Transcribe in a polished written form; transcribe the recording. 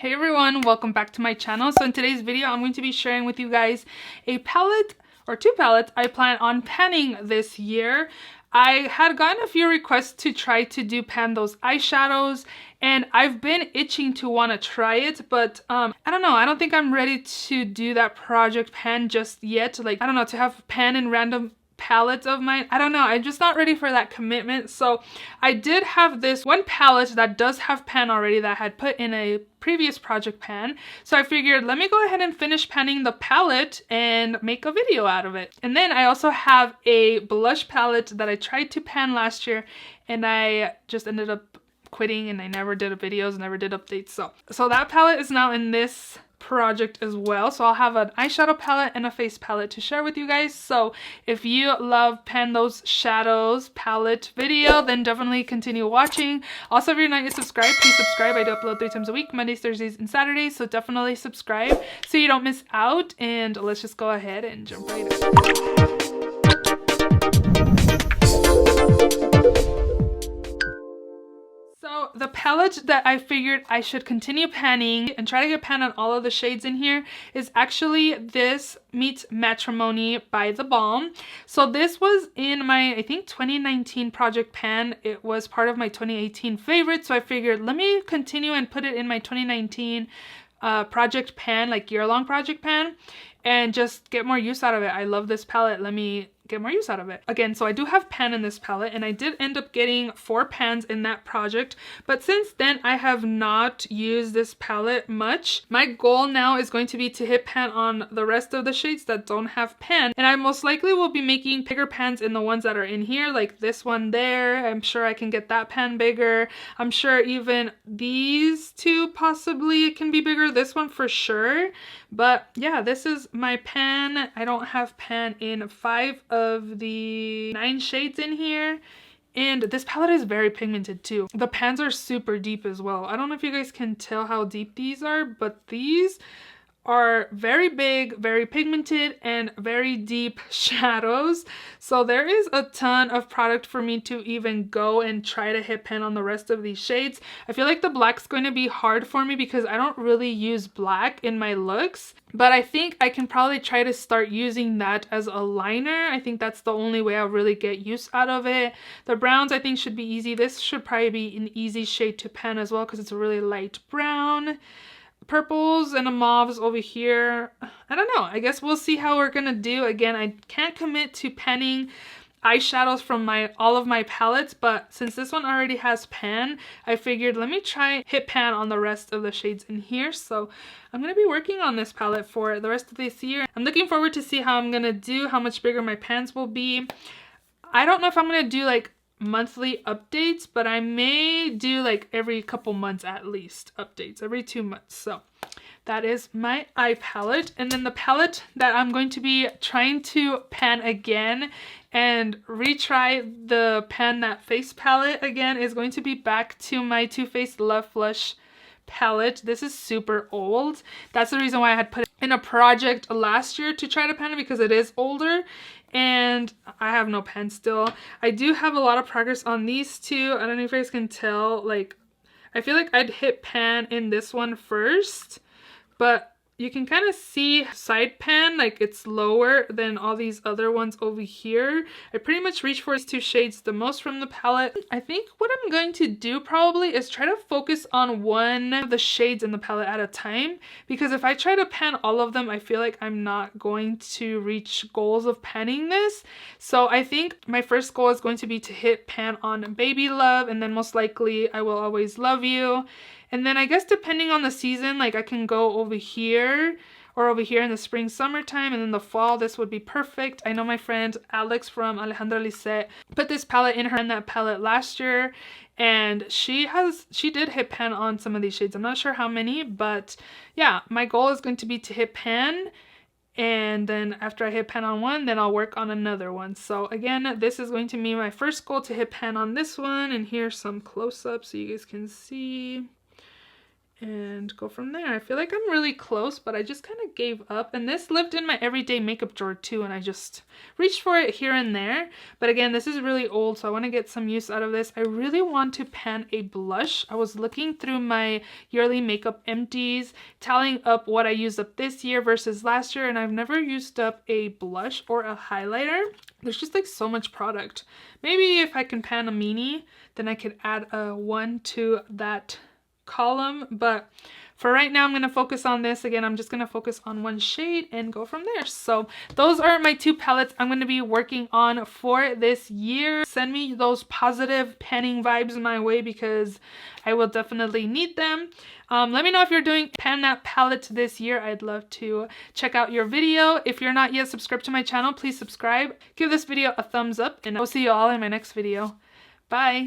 Hey everyone, welcome back to my channel. So in today's video, I'm going to be sharing with you guys a palette or two palettes I plan on panning this year. I had gotten a few requests to try to pan those eyeshadows, and I've been itching to want to try it, but I don't know, I don't think I'm ready to do that project pan just yet. Like, I don't know, to have pan in random palettes of mine. I don't know, I'm just not ready for that commitment. So I did have this one palette that does have pan already that I had put in a previous project pan. So I figured, let me go ahead and finish panning the palette and make a video out of it. And then I also have a blush palette that I tried to pan last year and I just ended up quitting and I never did videos, never did updates. So that palette is now in this project as well. So I'll have an eyeshadow palette and a face palette to share with you guys. So if you love pan those shadows palette video, then definitely continue watching. Also, if you're not yet subscribed, please subscribe. I do upload 3 times a week, Mondays, Thursdays, and Saturdays. So definitely subscribe so you don't miss out. And let's just go ahead and jump right in. So the palette that I figured I should continue panning and try to get pan on all of the shades in here is actually this Meets Matrimony by The Balm. So this was in my, I think, 2019 project pan. It was part of my 2018 favorite. So I figured, let me continue and put it in my 2019 project pan, like year-long project pan, and just get more use out of it. I love this palette. Let me get more use out of it. Again, so I do have pan in this palette, and I did end up getting 4 pans in that project, but since then I have not used this palette much. My goal now is going to be to hit pan on the rest of the shades that don't have pan, and I most likely will be making bigger pans in the ones that are in here, like this one there. I'm sure I can get that pan bigger. I'm sure even these two possibly can be bigger, this one for sure. But yeah, this is my pan. I don't have pan in 5 of the 9 shades in here. And this palette is very pigmented too. The pans are super deep as well. I don't know if you guys can tell how deep these are, but these are very big, very pigmented, and very deep shadows. So there is a ton of product for me to even go and try to hit pan on the rest of these shades. I feel like the black's going to be hard for me because I don't really use black in my looks, but I think I can probably try to start using that as a liner. I think that's the only way I'll really get use out of it. The browns I think should be easy. This should probably be an easy shade to pan as well because it's a really light brown. Purples and a mauves over here. I don't know. I guess we'll see how we're gonna do. Again, I can't commit to panning eyeshadows from all of my palettes, but since this one already has pan, I figured let me try hit pan on the rest of the shades in here. So I'm gonna be working on this palette for the rest of this year. I'm looking forward to see how I'm gonna do, how much bigger my pans will be. I don't know if I'm gonna do like monthly updates, but I may do like every couple months at least updates, every 2 months. So that is my eye palette. And then the palette that I'm going to be trying to pan again and retry the pan that face palette again is going to be back to my Too Faced Love Flush palette. This is super old. That's the reason why I had put it in a project last year to try to pan it, because it is older and I have no pan still. I do have a lot of progress on these two. I don't know if you guys can tell, like, I feel like I'd hit pan in this one first, but you can kind of see side pan, like it's lower than all these other ones over here. I pretty much reach for these 2 shades the most from the palette. I think what I'm going to do probably is try to focus on one of the shades in the palette at a time, because if I try to pan all of them, I feel like I'm not going to reach goals of panning this. So I think my first goal is going to be to hit pan on Baby Love, and then most likely I Will Always Love You. And then I guess depending on the season, like I can go over here or over here in the spring, summertime, and then the fall, this would be perfect. I know my friend Alex from Alejandra Lisette put this palette in that palette last year, and she did hit pan on some of these shades. I'm not sure how many, but yeah, my goal is going to be to hit pan. And then after I hit pan on one, then I'll work on another one. So again, this is going to be my first goal, to hit pan on this one. And here's some close-ups so you guys can see. and go from there. I feel like I'm really close, but I just kind of gave up. And this lived in my everyday makeup drawer too, and I just reached for it here and there. But again, this is really old, so I want to get some use out of this. I really want to pan a blush. I was looking through my yearly makeup empties, tallying up what I used up this year versus last year, and I've never used up a blush or a highlighter. There's just like so much product. Maybe if I can pan a mini, then I could add a one to that column, but for right now I'm going to focus on this. Again, I'm just going to focus on one shade and go from there. So those are my two palettes I'm going to be working on for this year. Send me those positive panning vibes my way because I will definitely need them. Let me know if you're doing pan that palette this year. I'd love to check out your video. If you're not yet subscribed to my channel, please subscribe. Give this video a thumbs up, and I'll see you all in my next video. Bye!